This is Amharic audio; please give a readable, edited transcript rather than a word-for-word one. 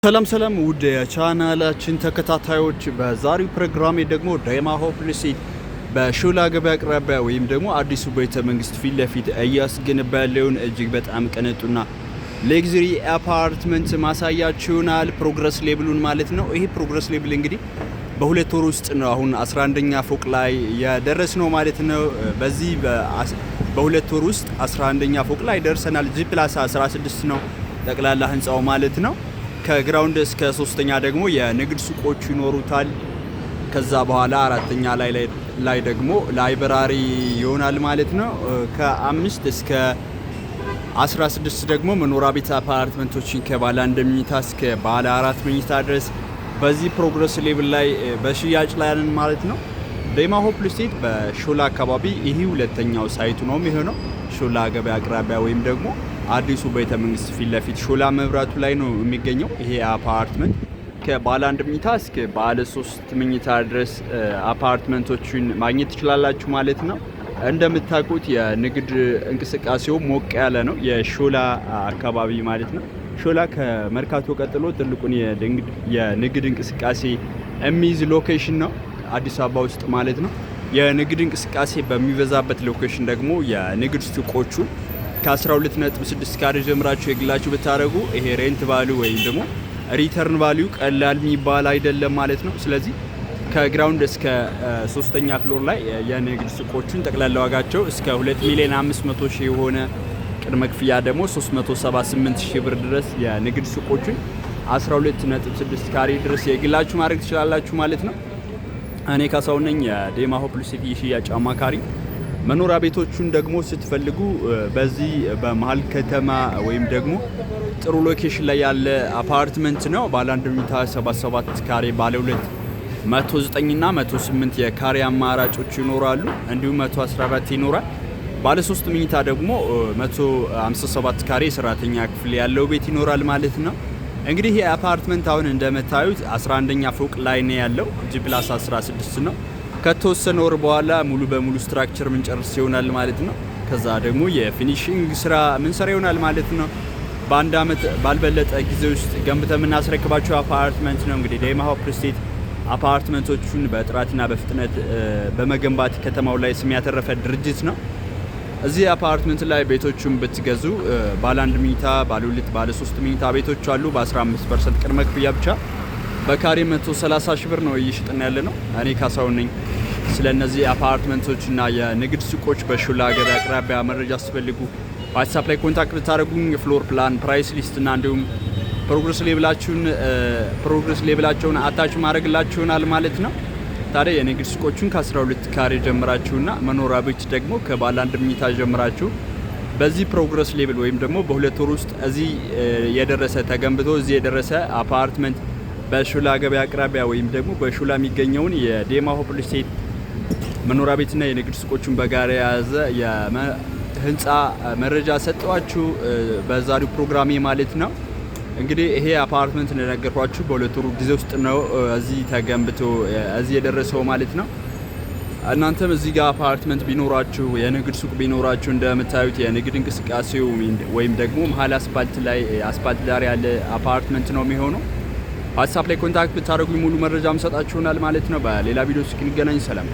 ሰላም ውድ የቻናላችን ተከታታዮች በዛሬው ፕሮግራሜ ደግሞ ዳይማ ሆፕ ሪል በሾላ ገበያ አቅራቢያ ወይም ደግሞ አዲሱ ቤተ መንግስት ፊት ለፊት እያስገነባ ያለውን እጅግ በጣም ቅንጡና ሌግዘሪ አፓርትመንት ማሳያችሁናል። ፕሮግረስ ሌብሉን ማለት ነው። ይሄ ፕሮግረስ ሌብል እንግዲህ በሁለት ወር ውስጥ ነው አሁን 11ኛ ፎቅ ላይ ያደረስ ነው ማለት ነው። በዚህ በሁለት ወር ውስጥ 11ኛ ፎቅ ላይ ደርሰናል። G+16 ነው ጠቅላላ ህንጻው ማለት ነው። ከግራውንድ እስከ ሶስተኛ ደግሞ የንግድ ሱቆች ይኖሩታል። ከዛ በኋላ አራተኛ ላይ ደግሞ ላይብራሪ ይሆናል ማለት ነው። ከ5 እስከ 16 ደግሞ መኖሪያ ቤት አፓርትመንቶችን ከባለ 1 መኝታ እስከ ባለ 4 መኝታ ድረስ በዚህ ፕሮግረስ ሌቭል ላይ በሽያጭ ላይ ያለን ማለት ነው። ዳይማ ሆፕ ሪል በሾላ አካባቢ ይሄ ሁለተኛው ሳይቱ ነው የሚሆነው። ሾላ ገበያ አቅራቢያ ወይም ደግሞ አዲሱ ቤተ መንግስት ፊት ለፊት ሾላ መብራቱ ላይ ነው የሚገኘው። ይሄ አፓርትመንት ከባለ 1 መኝታ እስከ ባለ 3 መኝታ ድረስ አፓርትመንቶችን ማግኘት ትችላላችሁ ማለት ነው። እንደምታውቁት የንግድ እንቅስቃሴው ሞቅ ያለ ነው፣ የሾላ አካባቢ ማለት ነው። ሾላ ከመርካቶ ቀጥሎ ትልቁን የንግድ እንቅስቃሴ የሚይዝ ሎኬሽን ነው አዲስ አበባ ውስጥ ማለት ነው። የንግድ እንቅስቃሴ በሚበዛበት ሎኬሽን ደግሞ የንግድ ሱቆቹ ከ12.6 ካሬ ጀምራችሁ የግላችሁ ብታደርጉ ይሄ ሬንት ቫልዩ ወይም ደግሞ ሪተርን ቫልዩ ቀላል የሚባል አይደለም ማለት ነው። ስለዚህ ከግራውንድ እስከ ሶስተኛ ፍሎር ላይ የንግድ ሱቆቹን ጠቅላላ ዋጋቸው እስከ 2,500,000 የሆነ ቅድመ ክፍያ ደግሞ 378,000 ብር ድረስ የንግድ ሱቆቹን 12.6 ካሬ ድረስ የግላችሁ ማድረግ ትችላላችሁ ማለት ነው። እኔ ካሳሁን ነኝ የዳይማ ሆፕ ሪል የሽያጭ አማካሪ። መኖሪያ ቤቶቹን ደግሞ ስትፈልጉ በዚህ በመሀል ከተማ ወይም ደግሞ ጥሩ ሎኬሽን ላይ ያለ አፓርትመንት ነው። ባለ 1 መኝታ 77 ካሬ፣ ባለ 2 109 እና 108 የካሬ አማራጮች ይኖራሉ። እንዲሁም 114 ይኖራል። ባለ 3 መኝታ ደግሞ 157 ካሬ ሰራተኛ ክፍል ያለው ቤት ይኖራል ማለት ነው። እንግዲህ ይህ አፓርትመንት አሁን እንደምታዩት 11ኛ ፎቅ ላይ ነው ያለው። G+16 ነው። ከተወሰነ ወር በኋላ ሙሉ በሙሉ ስትራክቸር ምንጨርስ ይሆናል ማለት ነው። ከዛ ደግሞ የፊኒሺንግ ስራ ምንሰራ ይሆናል ማለት ነው። በአንድ አመት ባልበለጠ ጊዜ ውስጥ ገንብተን የምናስረክባቸው አፓርትመንት ነው። እንግዲህ ዳይማ ሆፕ ሪል አፓርትመንቶቹን በጥራትና በፍጥነት በመገንባት ከተማው ላይ ስም ያተረፈ ድርጅት ነው። እዚህ አፓርትመንት ላይ ቤቶቹን ብትገዙ ባለ 1 መኝታ፣ ባለ 2፣ ባለ 3 መኝታ ቤቶች አሉ። በ15% ቅድመ ክፍያ ብቻ በካሬ 130,000 ብር ነው እየሸጥን ያለ ነው። እኔ ካሳሁን ነኝ። ስለነዚህ አፓርትመንቶችና የንግድ ሱቆች በሾላ ገበያ አቅራቢያ መረጃ ስትፈልጉ ዋትስአፕ ላይ ኮንታክት ብታደርጉኝ ፍሎር ፕላን፣ ፕራይስ ሊስት እና እንዲሁም ፕሮግረስ ሌብላቸውን አታች ማድረግላችሁናል ማለት ነው። ታዲያ የንግድ ሱቆቹን ከ12 ካሬ ጀምራችሁና መኖሪያ ቤት ደግሞ ከባለ 1 መኝታ ጀምራችሁ በዚህ ፕሮግረስ ሌብል ወይም ደግሞ በሁለት ወር ውስጥ እዚህ የደረሰ ተገንብቶ እዚህ የደረሰ አፓርትመንት በሾላ ገበያ አቅራቢያ ወይም ደግሞ በሾላ የሚገኘውን የዳይማ ሆፕ ሪል መኖሪያ ቤትና የንግድ ሱቆቹን በጋራ የያዘ የህንፃ መረጃ ሰጠዋችሁ በዛሬው ፕሮግራሜ ማለት ነው። እንግዲህ ይሄ አፓርትመንት እንደነገርኳችሁ በሁለት ወር ጊዜ ውስጥ ነው እዚህ ተገንብቶ እዚህ የደረሰው ማለት ነው። እናንተም እዚህ ጋር አፓርትመንት ቢኖራችሁ የንግድ ሱቅ ቢኖራችሁ እንደምታዩት የንግድ እንቅስቃሴው ወይም ደግሞ መሀል አስፓልት ዳር ያለ አፓርትመንት ነው የሚሆነው። ዋትስአፕ ላይ ኮንታክት ብታደርጉኝ ሙሉ መረጃ ሰጣችሁናል ማለት ነው። በሌላ ቪዲዮ እስክንገናኝ ሰላም።